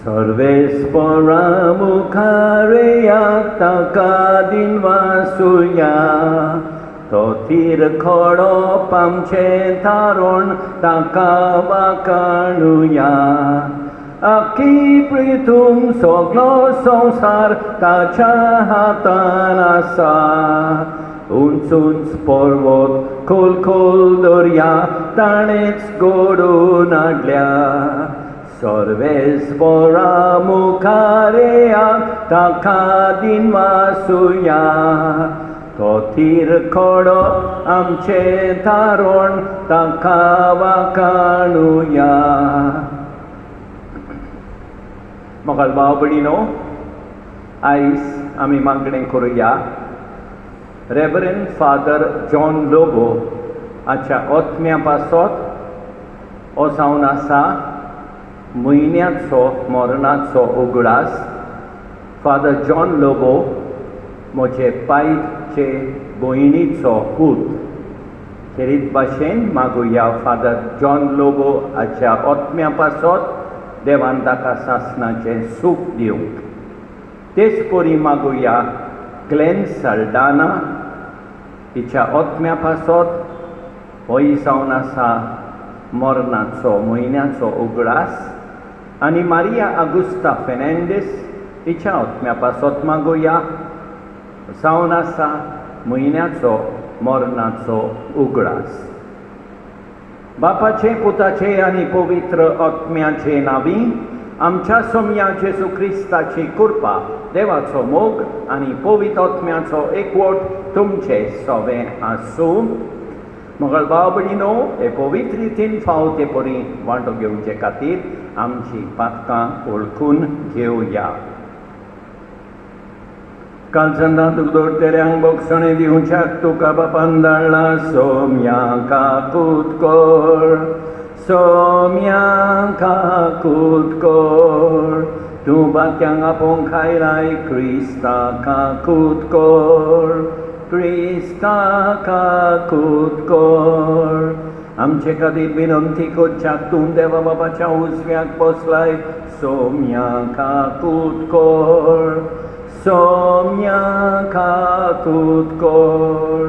सर्वेस्परा मुखारे ताका दिनवासुया तो तीर खडो पामचे थारोण ताका वाकाणुया आखी पृथूम सगळो संसार ताच्या हातान आसा उंच उंच पर्वत खोल खोल दर्या ताणेच घडोवन हाडल्या सर्वेस्परा मुखारे ताका दिनवासुया तो तीर खडो आमचे थारोण ताका वाकाणुया. मोगाल भाव भयणीनो, आयज आमी मागणें करुया रेव्हरंड फादर जॉन लोबो हाच्या ओतम्या पासत हो जावन आसा म्हयन्याचो मरणाचो उगडास. फादर जॉन लोबो म्हजे पायचे भयणीचो पूत. खेरीत भाशेन मागुया फादर जॉन लोबो हाच्या ओतम्या पासत देवान ताका सासणाचें सूख दिवंक. तेच परी मागुया ग्लेन साल्डाना हिच्या ओतम्या पासत होय जावन आसा मरणाचो म्हयन्याचो उगडास. आनी मारिया आगुस्ता फेर्नांडीस हिच्या ओतम्या पासत मागुया जावन आसा म्हयन्याचो मरणाचो उगडास. बापाचे पुताचे आनी पवित्र आत्म्याचे नांवी आमच्या सोम्या जेजू क्रिस्ताची कृपा, देवाचो मोग आनी पवित्र आत्म्याचो एकवट तुमचे सवे आसूं. मोगाल भाव भयणीनो, हे पवित्र रितीन फावो ते परी वांटो घेवचे खातीर आमची पातकां वळखून घेवया. कालचंदा तुका दोरतेल्यांक बोगसणे दिवच्याक तुका बापान धाडला सोम्या काकूत कोर, सोम्या काकूत कोर. तूं बाक्यांक आपोवंक खायलाय क्रिस्ता काकूत कोर, क्रिस्ता काकूत कोर. आमचे खातीर विनंती करच्याक तूं देवा बापाच्या उजव्याक बसलाय सोम्या काकूत कोर, सोम्या काकूत कोर.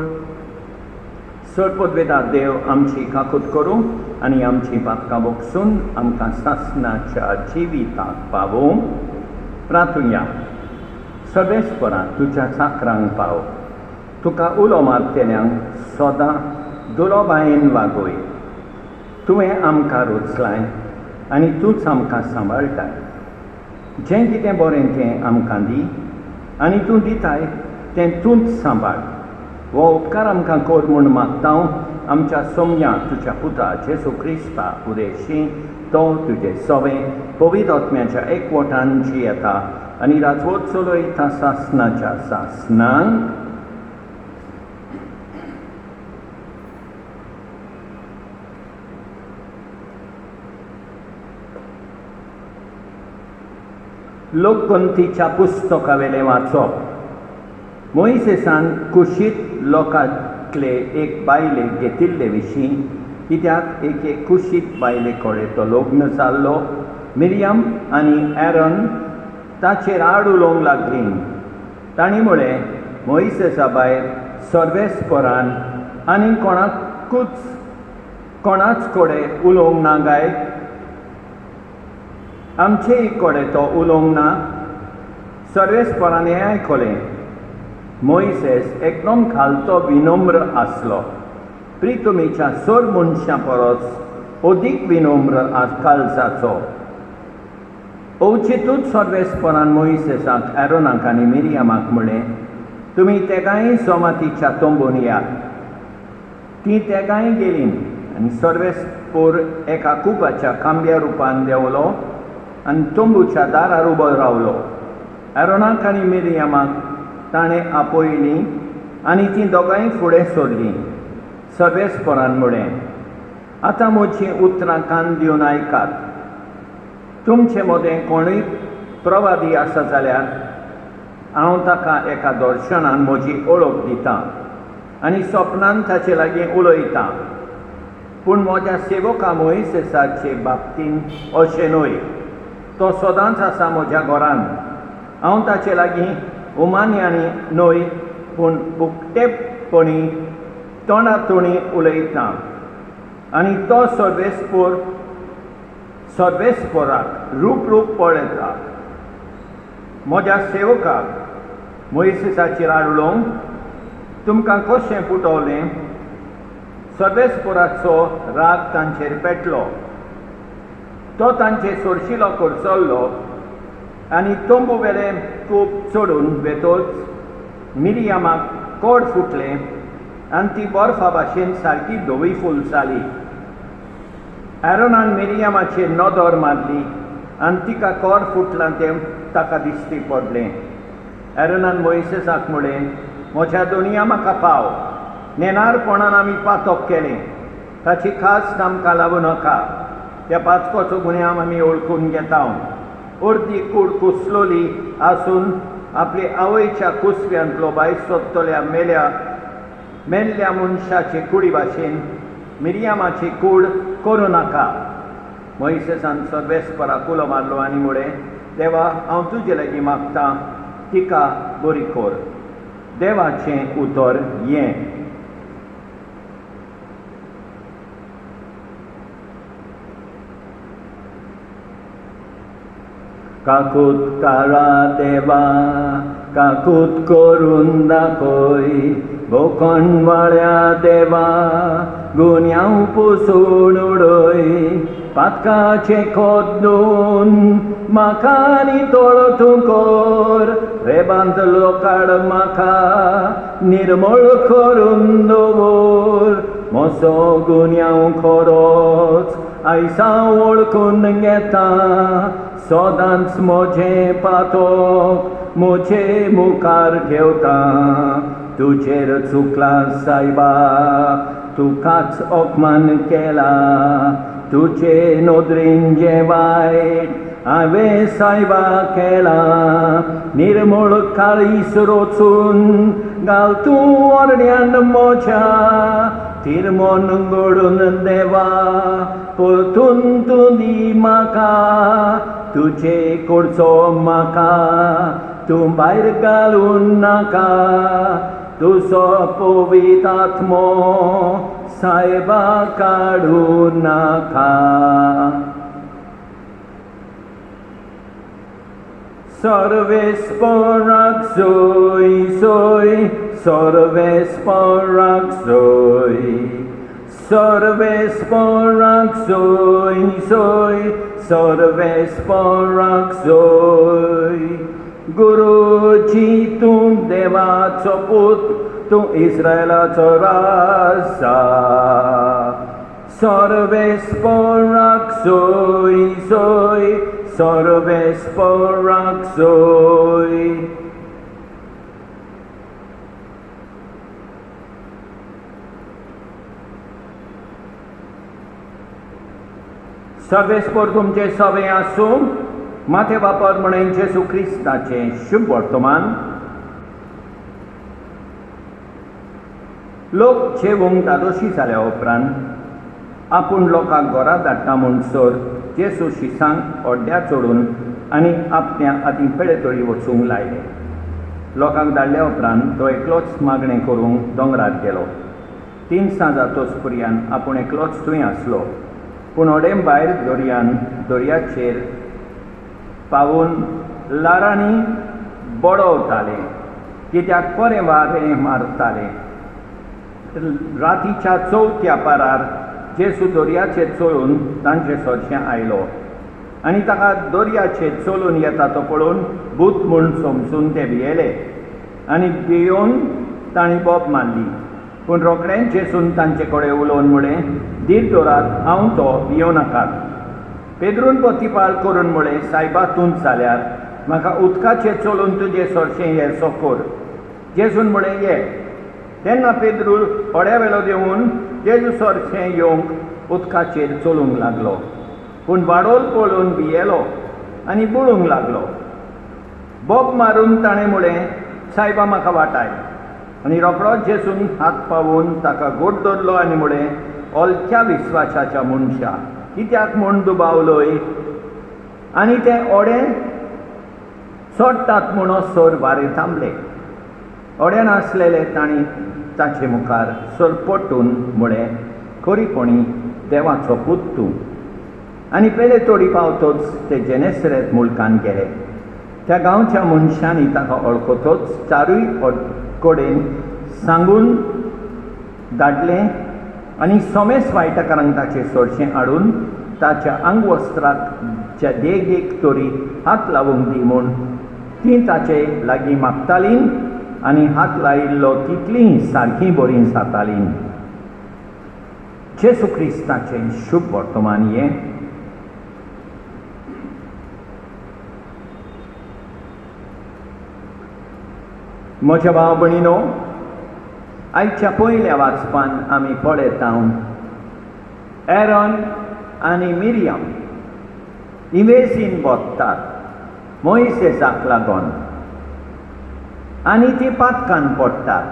सोडपदवेदार देव आमची काकूत करूं आनी आमची पातकां बोगसून आमकां सासणाच्या जिविताक पावूं. प्रार्थुया. सर्वेस्परा तुज्या चाकरांक पाव. तुका उलो मारतेल्यांक सदां दुलोबायेन वागय. तुवें आमकां रुचलाय आनी तूंच आमकां सांबाळटाय. जें कितें बरें तें आमकां दी आनी तूं दिताय तें तूंच सांबाळ. हो उपकार आमकां कर म्हूण मागता आमच्या सोम्या तुज्या पुता जेजू क्रिस्ता उदेशी. तो तुजे सवे पवित्र आत्म्याच्या एकवटान जियेता आनी राजवट चलयता सासणाच्या सासणांक. लोकगंतीच्या पुस्तकावेलें वाचप. मोइसेसान कुशीत लोकांतले एक बायलेक घेतिल्ले विशीं, कित्याक एक कुशीत बायले कडेन तो लग्न जाल्लो. मिरियम आनी एरन ताचेर आड उलोवंक लागलीं. तांणी म्हळें, मोइसेसा भायर सर्वेस्परान आनी कोणाच कडेन उलोवंक ना काय? आमचेय कडेन तो उलोवंक ना? सर्वेस्परान हें आयकलें. मोइसेस एकदम खालचो विनम्र आसलो. प्रितुमेच्या सर मनशां परस अदीक विनम्र काळजाचो. अवचितूच सर्वेस्परान मोइसेसाक, एरोनाक आनी मिरियमाक म्हळें, तुमी तेगाय जमातीच्या तोंबून या. तीं तेगाय गेलीं आनी सर्वेस्पर एका कुपाच्या खांब्या रुपान देंवलो आनी तोंबूच्या दारार उबो रावलो. एरोनाक आनी मिरियमाक ताणें आपयलीं आनी तीं दोगांय फुडें सरलीं. सर्वेस्परान म्हळें, आतां म्हजीं उतरां कान दिवन आयकात. तुमचे मदें कोणूय प्रवादी आसा जाल्यार हांव ताका एका दर्शनान म्हजी ओळख दितां आनी सपनान ताचे लागीं उलयतां. पूण म्हज्या सेवका मोइसेसाचे बाबतींत अशें न्हय. तो सदांच आसा म्हज्या घरांत। हांव ताचे लागीं उमानी आनी न्हय पूण उक्तेपणी तोंडातोणी उलयतां। आनी तो सर्वेस्पराक रूप पळयता। म्हज्या सेवकाक मोइसेसाचेर आडलोवंक तुमकां कशें पुटवलें? सर्वेस्पराचो राग तांचेर पेटलो। तो तांचे सोरशिलो करचल्लो आनी तोंबूवेलें कूप चडून वेतोच मिरियामाक कोड फुटलें आनी ती बर्फा भाशेन सारकी धवी जाली। आरोनान मिरियामाचेर नदर मारली आनी तिका कोड फुटलां तें ताका दिश्टी पडलें। आरोनान मोइसेसाक म्हणलें, म्हज्या दोनया म्हाका पाव। नेनारपणान आमी पातक केलें, ताची खास आमकां लागूं नाका। त्या पातकाचो गुन्यांव आमी ओळखून घेता। अर्दी कूड कुसलोली आसून आपले आवयच्या कुसव्यांतलो भायर सोदतल्या मेल्ल्या मनशाचे कुडी भाशेन मिरियामाची कूड करूं नाका। मोइसेसान सर्वेस्पराक उलो मारलो आनी म्हळें, देवा, हांव तुजे लागीं मागतां, तिका बरी कर। देवाचें उतर हें। काकूत कारा देवा, काकूत करून दाखय, बोकणवाळ्या देवा, गुन्यांव पुसून उडय। पातकाचे खोदून म्हाका नितळ तूं कर, रेबांतलो काड म्हाका निर्मळ करून दवर। म्हजो गुन्यांव खरोच आयसा वळखून घेता, सदांच म्हजें पातक म्हजे मुखार ठेवता। तुजेर चुकला सायबा, तुकाच अपमान केला, तुजे नदरेन जें वायट हांवें सायबा केला। निर्मळ काळीस रोचून घाल तूं ओरड्यान म्हज्या, तिरमोन घडून देवा, परतून तूं दी म्हाका। तुजे कडचो म्हाका तूं भायर घालून नाका, तुजो पवित्र आत्मो सायबा काडूं नाका। सर्वेस्पराक सोय सोय, सर्वेस्पराक सोय, सर्वेस्पराक सोय सोय, सर्वेस्पराक सोय। गुरुजी तूं देवाचो पूत, तूं इस्रायलाचो राजा। सर्वेस्पराक सोय सोय, सर्वेस्पराक सोय। सर्वेस्पर तुमचे सवे आसूं। माथे वापर म्हणून जेजू क्रिस्ताचे शुभ वर्तमान। लोक जेवंक दादोशी जाल्या उपरांत आपूण लोकांक घरा धाडटा म्हणसर जेजू शिसांक ओड्ड्या चडून आनी आपल्या आदीं पेळेतळी वचूंक लायले। लोकांक धाडल्या उपरांत तो एकलोच मागणें करूंक दोंगरार गेलो। 3 सांज जातोच पर्यान आपूण एकलोच थंय आसलो। पूण ओडेम भायर दर्याचेर पावून लारांनी बडोवताले, कित्याक बरें वारें मारतालें। रातीच्या 4थ्या पारार जेजू दर्याचेर चलून तांचे सोरशें आयलो आनी ताका दर्याचेर चलून येता तो पळोवन भूत म्हूण समजून ते भियेले आनी भियोन तांणी बोब मारली। पूण रोखडेंच जेजून तांचे कडेन उलोवन म्हळें, धीर दवरात, हांव तो, भियोव नाकात। पेद्रून पोतिपाळ करून म्हळें, सायबा तूंच जाल्यार म्हाका उदकाचेर चलून तुजें सोरशें येसो कर। जेजून म्हळें, ये। तेन्ना पेद्रू होड्यावेलो देंवून जेजू सोरशें येवंक उदकाचेर चलूंक लागलो। पूण वाडोल पळोवन भियेलो आनी बुडूंक लागलो। बोब मारून ताणें म्हळें, सायबा म्हाका वाटाय। आनी रोखडोच जेजून हात पावून ताका घोट धरलो आनी म्हळें, ओलक्या विस्वासाच्या मनशा, कित्याक म्हूण दुबावलोय? आनी ते ओडे सोडटात म्हणून सोर वारे थांबले. ओडे नासलेले तांणी ताचे मुखार सोर पटून म्हळें, खरीपणी देवाचो पूत तूं. आनी पयले तोडी पावतोच ते जेनेसरेत मुल्कान गेले. त्या गांवच्या मनशांनी ताका वळखतोच चारूय कडेन सांगून धाडलें आनी सोमेस वायटकारांक ताचें सोडचें हाडून ताच्या आंगवस्त्राक देगेक तरी हात लावूंक दी म्हूण ती ताचे लागीं मागतालीं आनी हात लायिल्लो तितलीं सारकीं बरीं जातालीं. जेसू क्रिस्ताचें शुभ वर्तमान हें. म्हज्या भाव भयणीनो, आयच्या पयल्या वाचपान आमी पळयता एरोन आनी मिरियम इवेसीन बसतात मोइसेसाक लागून आनी ती पातकान पडटात.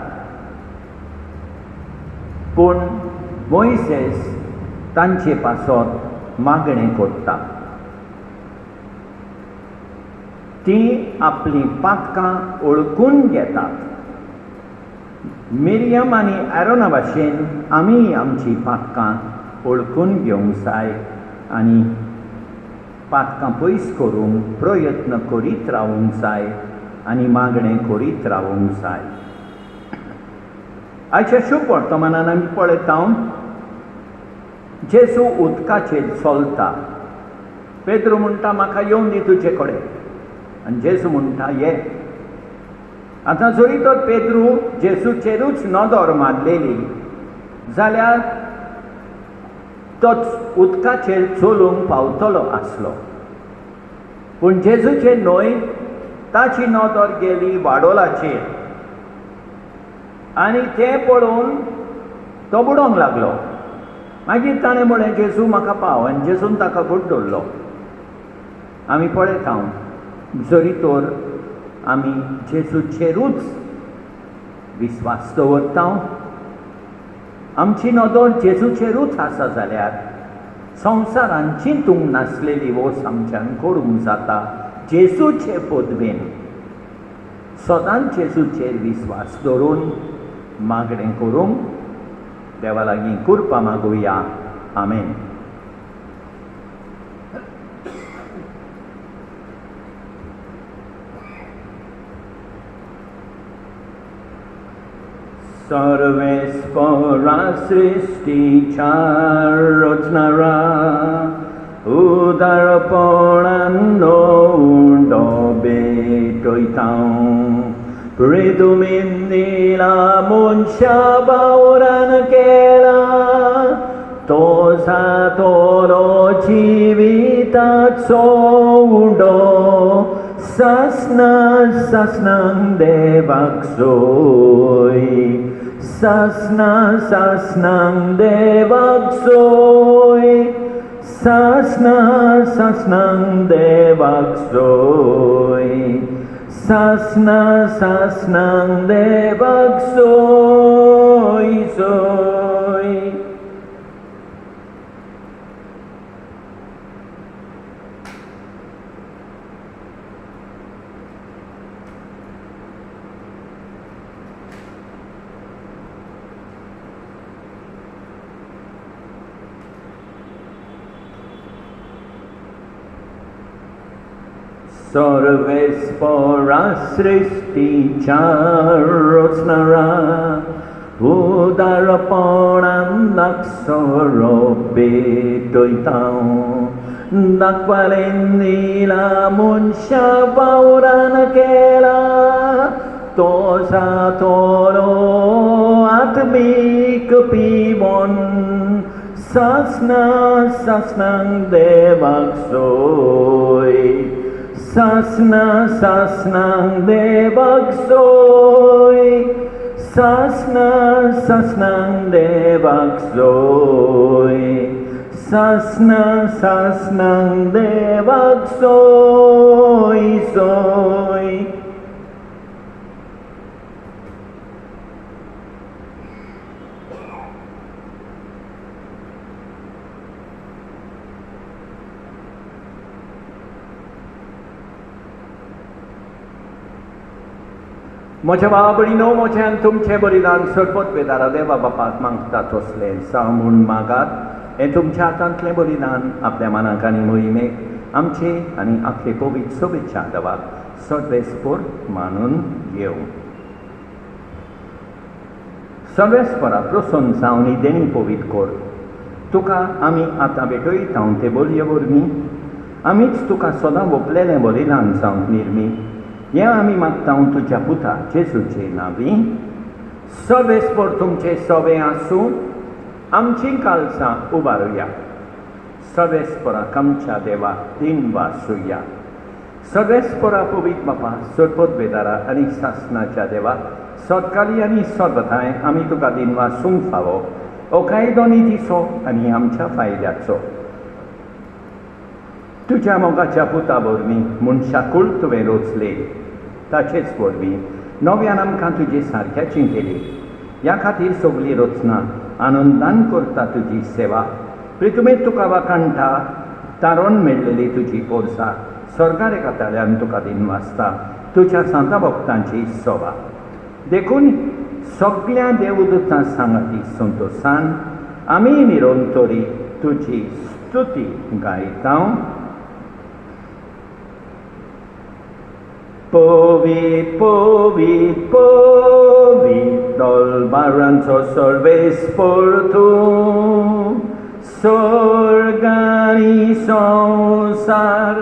पूण मोइसेस तांचे पासत मागणें करता. ती आपली पातकां ओळखून घेतात. मिरियम आनी एरोना भाशेन आमी आमची पातकां ओळखून घेवंक जाय आनी पातकां पयस करूंक प्रयत्न करीत रावूंक जाय आनी मागणें करीत रावूंक जाय. आयच्या शुभ वर्तमानान आमी पळयता जेसू उदकाचेर चलता. पेद्रू म्हणटा म्हाका येवन दी तुजे कडेन आनी जेसू म्हणटा ये. आतां जरी तर पेद्रू जेसूचेरूच नदर मारलेली जाल्यार तोच उदकाचेर चलूंक पावतलो आसलो. पूण जेजूचे न्हय ताची नदर गेली वाडोलाचेर आनी तें पळोवन तो बुडोंक लागलो. मागीर ताणें म्हळें जेजू म्हाका पाव आनी जेजून ताका बुड्डोरलो. आमी पळयता जरी तर आमी जेजूचेरूच विस्वास दवरता, आमची नदर जेजूचेरूच आसा जाल्यार संवसारान चिंतूंक नासलेली वोस आमच्यान करूंक जाता. जेजूचे पदवेन सदांच जेजूचेर विस्वास दवरून मागणें करूंक देवा लागीं कृपा मागुया. आमेन. सर्वेस्परा सृष्टीच्या रचणारा उदारपणान उंडो भेटयता. प्रेदुमीन दिला मनशा बावरान केला तो जातलो जिविताचो उंडो. सासना सासनांक देवाक सोय. सासना सासनांक देवाक सोय. सासना सासनांक देवाक सोय. सासना सासनांक देवाक सोय सोय. सर्वेस्परा सृष्टीच्या रचणारा उदारपणान लागसरो भेटयता. दाखवालेन दिला मनशा बावरान केला तो जातलो आत्मीक पिवोन. सासना सासनांक देवाक सोय. सासना सासनांक देवाक सोय. सासना सासनांक देवाक सोय. सासना सासनांक देवाक सोय सोय. म्हज्या बाबडीनो म्हजें तुमचें बलिदान सरपत बेदारा देवा बापाक मागता तसलें जावं म्हूण मागात. हें तुमच्या हातांतलें बलिदान आपल्या मनाक आनी मोहिमेक आमचे आनी आख्खे पवित्र शुभेच्छा देवाक सर्वेस्पर मानून घेवं. सर्वेस्परा प्रसन्न जावन देणी पवित्र कर. तुका आमी आतां भेटयता ते बलये वरवीं आमीच तुका सदां ओपलेलें बलिदान जावंक निर्मीत. हें आमी मागता तुज्या पुता जेजूचे नांवी. सर्वेस्पर तुमचे सवें आसूं. आमचीं काळजां उबारुया. सर्वेस्पराक आमच्या देवाक दिन वासुया. सर्वेस्परा पवित्र बापा सरपत बेदारा आनी शासनाच्या देवाक सतकाळी आनी सर्वदांय आमी तुका दिन वासूंक फावो. हो कायदो नितीचो आनी आमच्या फायद्याचो. तुज्या मोगाच्या पुता वरवीं मनशाकूळ तुवें रचले ताचेच वरवीं नव्यान आमकां तुजे सारक्याची केली. ह्या खातीर सगळी रचना आनंदान करता तुजी सेवा. पृथ्वीत तुका वाखाणटा तारोन मेळ्ळेली तुजी पोरसां स्वर्गार एकातल्यान तुका दिन वाजता तुज्या सांता भक्तांची सोवा. देखून सगळ्या देवदूतां सांगाती संतोशान आमी निरंतरी तुजी स्तुती गायता. Povit, povit, povit, dolbaranzo सर्वेस्पर तूं. स्वर्गानी संसार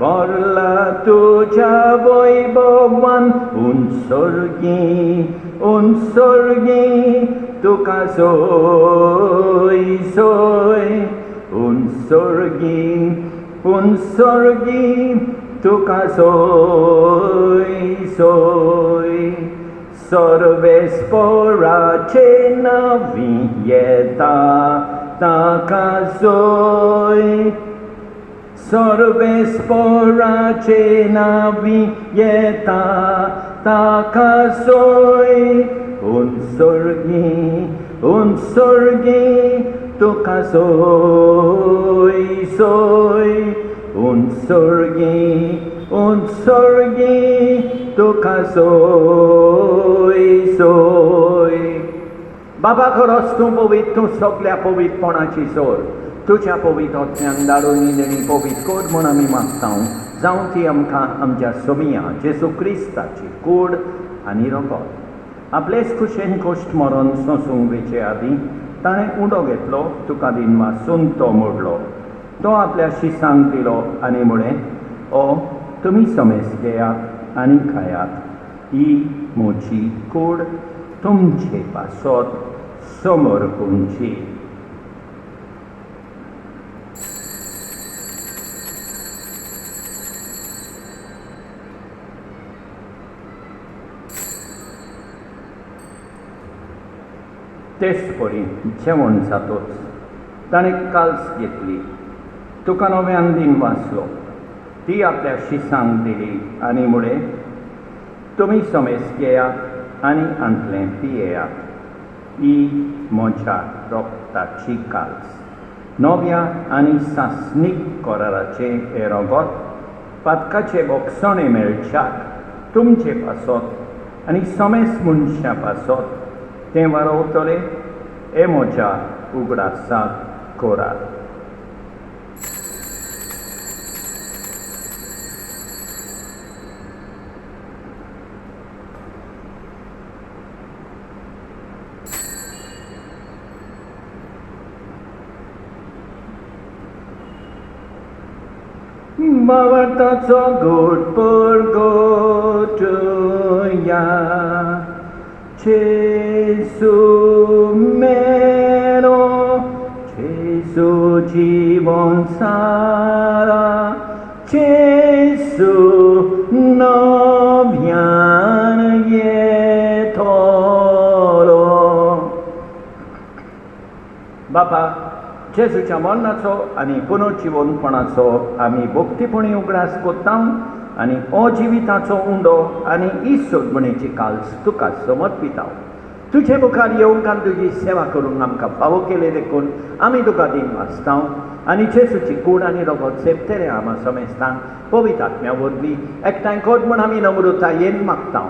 भरला तुझ्या वैभवान. उंसर्गी तुका सोय सोय. उंसर्गी तुका सोय सोय. सर्वेस्पराचे नांवी येता ताका सोय. सर्वेस्पराचे नांवी येता ताका सोय. उंसर्गी तुका सोय सोय. उंसर्गी तुका सोय सोय. बाबा खरोच तूं पवित्र. तूं सगळ्या पवित्रपणाची सोर. तुज्या पवित्र आत्म्यान धाडून देणी पवित्र कर म्हूण आमी मागता. जावं ती आमकां आमच्या सोमिया जेजू क्रिस्ताची कूड आनी रगत. आपलेच खुशेन कश्ट मरण सोंसूंक वेचे आदीं ताणें उडो घेतलो. तुका दिन वासून तो मोडलो. तो आपल्या शिसांक दिलो आनी म्हळें ओ तुमी समेस घेयात आनी खायात. ही म्हजी कूड तुमचे पासत समर्पूंची. तेच परी जेवण जातोच ताणें काल्स घेतली. तुका नव्यान दिन वाचलो. ती आपल्या शिसांक दिली आनी म्हळें तुमी समेस घेयात आनी आंतलें पियेयात. ही म्हज्या रोगताची काल्स. नव्या आनी सासणीक कराराचे हे रगत पातकाचे बोगसणे मेळच्याक तुमचे पासत आनी समेस मनशा पासत तें वाडोवतलें. हे म्हज्या उगडासाक करात. Bavataco good purgotuya. Jesu mero, Jesu জীবন সারা, Jesu নভিয়ান येथलो. बापा जेजूच्या मरणाचो आनी पुनर्जीवनपणाचो आमी भक्तीपणी उगडास कोत्ता आनी अजिविताचो उंडो आनी ईश्वरपणेची काल्स तुका समर्पिता. तुजे मुखार येवंक आनी तुजी सेवा करूंक आमकां फावो केले देखून आमी तुका दिन वाचता आनी जेजूची कूड आनी रगत सेपतेरे आमा समेस्तांक पवित्र आत्म्या वरवीं एकठांय कर म्हूण आमी नम्रतायेन मागता.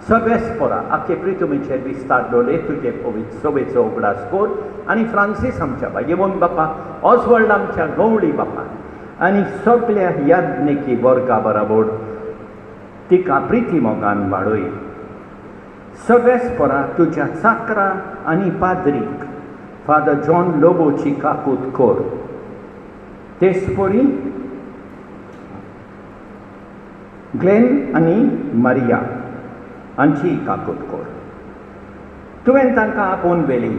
सर्वेस्परा आखे प्रितुमीचेर विस्तार दवरले तुजे सोबेचो उगडास कर आनी फ्रांसीस आमच्या भाग्यवन बापा ऑसवर्ल्ड आमच्या गवळी बापा आनी सगळ्या याज्ञिकी वर्गा बरोबर तिका प्रिती मोगान वाडय सर्वेस्परा तुज्या चाकरा आनी पाद्रीक फादर जॉन लोबोची काकूट कर तेचपरी ग्लेन आनी मारिया हांची काकूट कर तुवें तांकां आपोवन व्हेली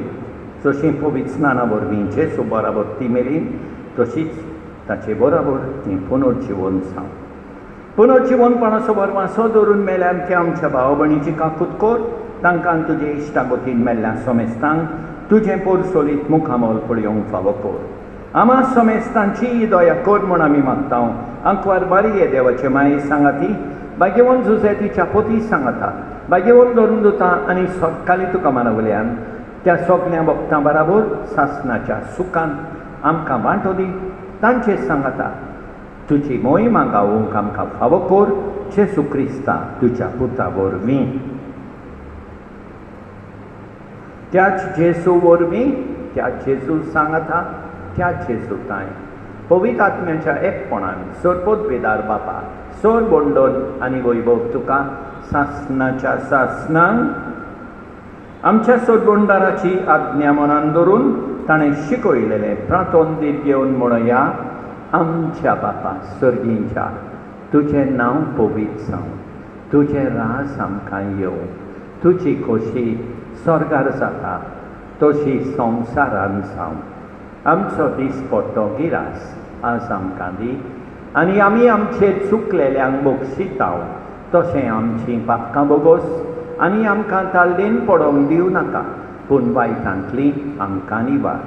जशीं पवित्र स्नाना वरवीं जेसू बरोबर ती मेली तशीच ताचे बरोबर ती पुनर्जीवन जावं पुनर्जीवनपणाचो बरवासो धरून मेल्यान ते आमच्या भाव भयणीची काकूट कर तांकां तुजे इश्टागतीन मेल्ल्या सोमेस्तांक तुजें पोरसोलीत मुखामोल पळयोवंक फावो कर आमा सोमेस्तांची दया कर म्हूण आमी मागता आंकवार बारी देवाचे माये सांगाती भाग्यवन झुजे तिच्या पोती सांगता भाग्यवन धरून दोता आनी सकाळी तुका मानवल्यान त्या सगळ्या भक्तां बरोबर सासणाच्या सुखान आमकां वांटो दी तांचे सांगता तुजी मोहिमा गावोवंक आमकां फावो कर जेसू क्रिस्ता तुज्या पुता वरवीं त्याच जेसू वरवीं त्या जेसू सांगता त्या जेसू ताय पवित्र आत्म्याच्या एकपणान सरपोतवेदार बापा सोर बोंडोन आनी वैभव तुका सासणाच्या सासणांक आमच्या सोरबोंडाराची आज्ञा मनान धरून ताणें शिकयलेलें प्रार्थोन दीत घेवन म्हणया आमच्या बापा सर्गींच्या तुजें नांव पवित्र जावं तुजें रास आमकां येवं तुजी खोशी स्वर्गार जाता तशी संवसारान जावं आमचो दीस पडटो गिरास आज आमकां दी आनी आमी आमचे चुकलेल्यांक बक्षिताव तशें आमचीं पापकां बोगोस आनी आमकां ताल्लेन पडोवंक दिवं नाका पूण वायटांतली आमकां निवार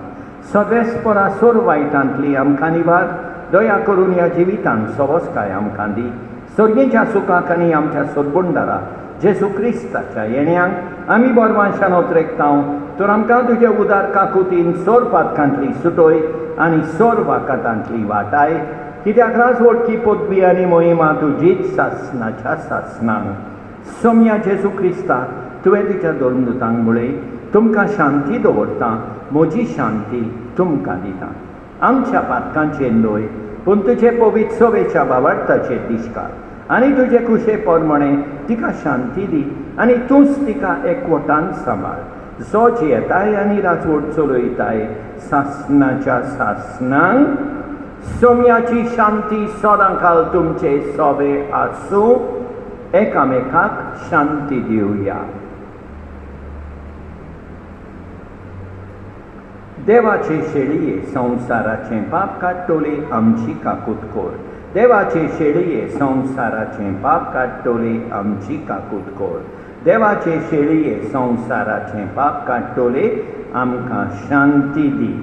सर्वेस्परा सोर वायटांतली आमकां निवार दया करून ह्या जिवितांत सवस्काय आमकां दी सर्गेच्या सुखाक आनी आमच्या सोदबोंडारा जेसू क्रिस्ताच्या येण्याक आमी बोरमांशान उतरेकताव तर आमकां तुजे उदार काकुतीन सोर पातकांतली सुटोय आनी सोर वाकातांतली वाटाय कित्याक रास वटकी पदवी आनी मोहिमा तुजीच सासणाच्या सासणांक सोम्या जेसू क्रिस्ता तुवें तुज्या धर्मदुतांक म्हळय तुमकां शांती दवरता म्हजी शांती तुमकां दिता आमच्या पातकांचेर न्हय पूण तुजे पवित्र सोबेच्या भावार्थाचेर दिश्कार आनी तुजे कुशे परमणे तिका शांती दी आनी तूंच तिका एकवटान सांबाळ जो जियेताय आनी राजवट चलयताय सासणाच्या सासणांक सोम्याची शांती सदांकाल तुमचे सोबे आसूं एकामेकाक शांती दिवया देवाचे शेळये संवसाराचें पाप काडटोले आमची काकूट कर देवाचे शेळये संवसाराचें पाप काडटोले आमची काकूट कर देवाचे शेळये संवसाराचें पाप काडटोले आमकां शांती दी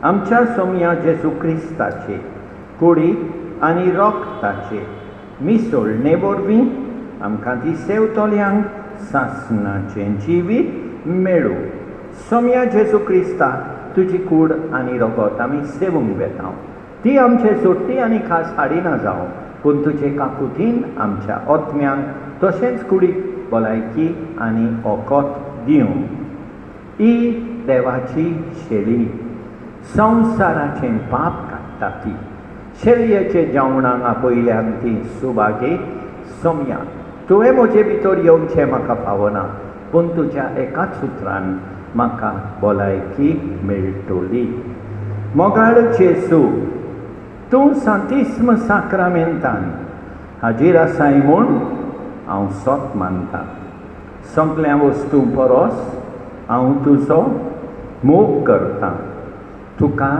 आमच्या सोम्या जेसू क्रिस्ताचे कुडी आनी रोगताचे मिसळणे वरवीं आमकां दिसेवतल्यांक सासणाचें जिवीत मेळूं सोम्या जेसू क्रिस्ता तुजी कूड आनी रोगत आमी सेवूंक वेताव ती आमचे सोडटी आनी खास हाडिना जावं पूण तुजे काकुतीन आमच्या ओत्म्यांक तशेंच कुडीक भलायकी आनी ओकोत दिवं ही देवाची शेळी संवसाराचें पाप काडटा ती शेळयेचे जेवणाक आपयल्यान ती सुभागे सोम्या तुवें म्हजे भितर येवचें म्हाका फावना पूण तुज्या एकाच उतरान म्हाका भलायकी मेळटली मोगाळ जेसू तूं सांतिस्म साक्रामेंतान हाजीर आसाय म्हूण हांव सोत मानतां सगळ्या वस्तू परस हांव तुजो मोग करतां तुका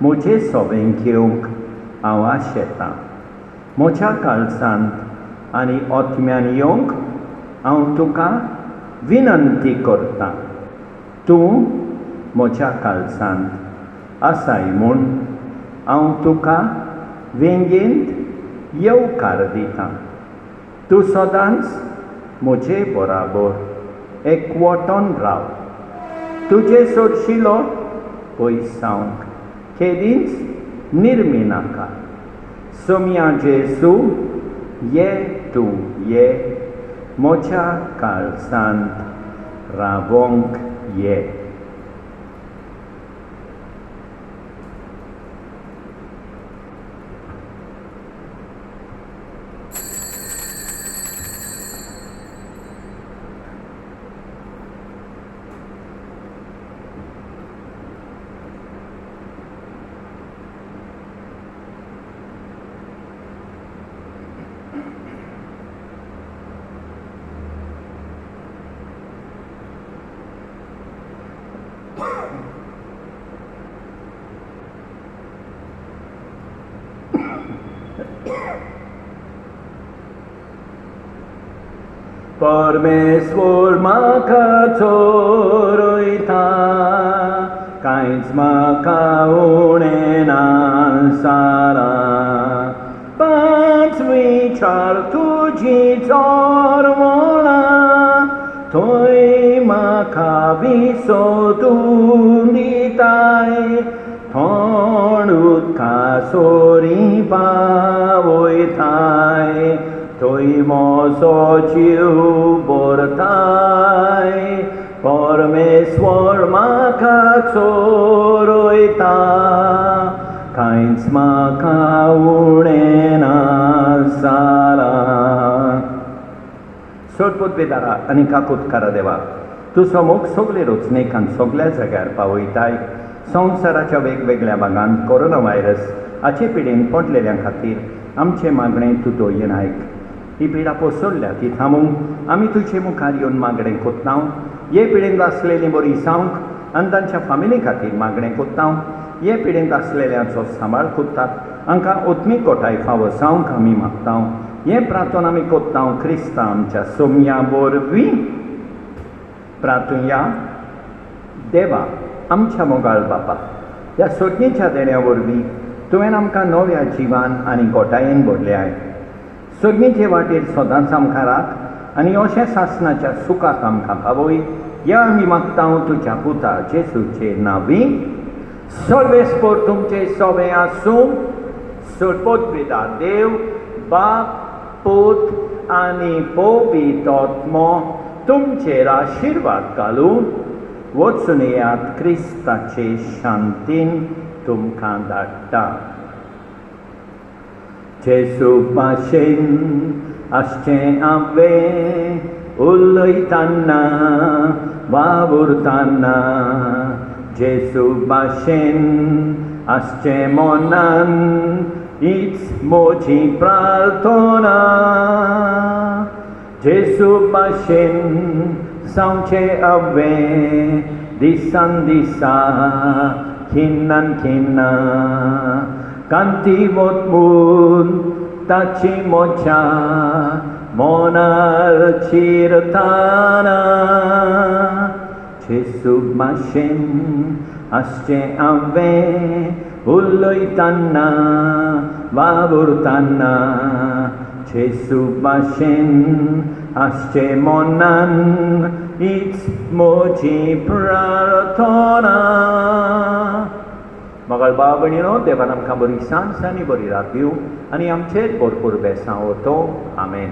म्हजे सोबें घेवंक हांव आशेतां म्हज्या काळजांत आनी ओत्म्यान येवंक हांव तुका विनंती करतां तूं म्हज्या काळजांत आसाय म्हूण हांव तुका वेंगेंत येवकार दितां तूं सदांच म्हजे बराबर एकवटोन राव तुजे सोडशिलो पयसांक केदींच निर्मी नाका सोम्या जेसू ये तूं ये मोच्या काळजांत रावोंक ये. परमेश्वर म्हाका चोरयता, कांयच म्हाका उणें नासारा. पांच विचार तुजी चोरवणां, थंय म्हाका विसोदून दिताय. थोंड उदका सोरी पावयताय, थंय म्हजो जीव भरताय. परमेश्वर म्हाका चोरयता, कांयच म्हाका उणें नासारा. सोडपोतवेदारा आनी काकुतकारा देवा, तुजो मोग सगळे रचणेक आनी सगळ्या जाग्यार पावयताय. संवसाराच्या वेगवेगळ्या भागांत कोरोना व्हायरस हाचे पिडेन पडलेल्या खातीर आमचे मागणें तूं दोयन आयक. ही पिडा पोसडल्या ती थांबूंक आमी तुजे मुखार येवन मागणें कोत्तांव. हे पिडेंत आसलेलीं बरी सावंक आनी तांच्या फामिली खातीर मागणें कोत्तांव. हे पिडेंत आसलेल्यांचो सांबाळ कोत्तात, हांकां ओत्मीक कोटाय फावो जावंक आमी मागतांव. हें प्रार्थना आमी कोत्तांव क्रिस्तां आमच्या सोमया वरवीं. प्रार्थुया. देवा आमच्या मोगाळ बापा, ह्या सोडणेच्या देण्या वरवीं तुवें आमकां नव्या जिवान आनी गोटायेन भरल्याय. सोडणेचे वाटेर सदांच आमकां राख आनी अशें सासणाच्या सुखाक आमकां पावय. या आमी मागतांव तुज्या पुता जेजूचे नांवी. सर्वेस्पर तुमचे सोबे आसूं. सोडपोतवेदा देव, बाप, पूत आनी पवित्र आत्मो तुमचेर आशिर्वाद घालून वचून येयात. क्रिस्ताचे शांतीन तुमकां धाडटा. जेजू भाशेन आसचें हांवें उलयतना वावुरतना. जेजू भाशेन आसचें मनान हीच म्हजी प्रार्थना. जेजू भाशेन जावचें हांवें दिसान दिसा खिन्नान खिन्ना. कांती वतमून ताची मोच्या मोनार चिरताना. जेजू भाशेन आसचें हांवें उलयतना वावुरतना. जेजू भाशेन आसचें मोनान हीच म्हजी प्रार्थना. मोगाळ भाव भयणीनो, देवान आमकां बरी सांज आनी बरी रात दिवं आनी आमचेर भरपूर बेसांव होतो. आमेन.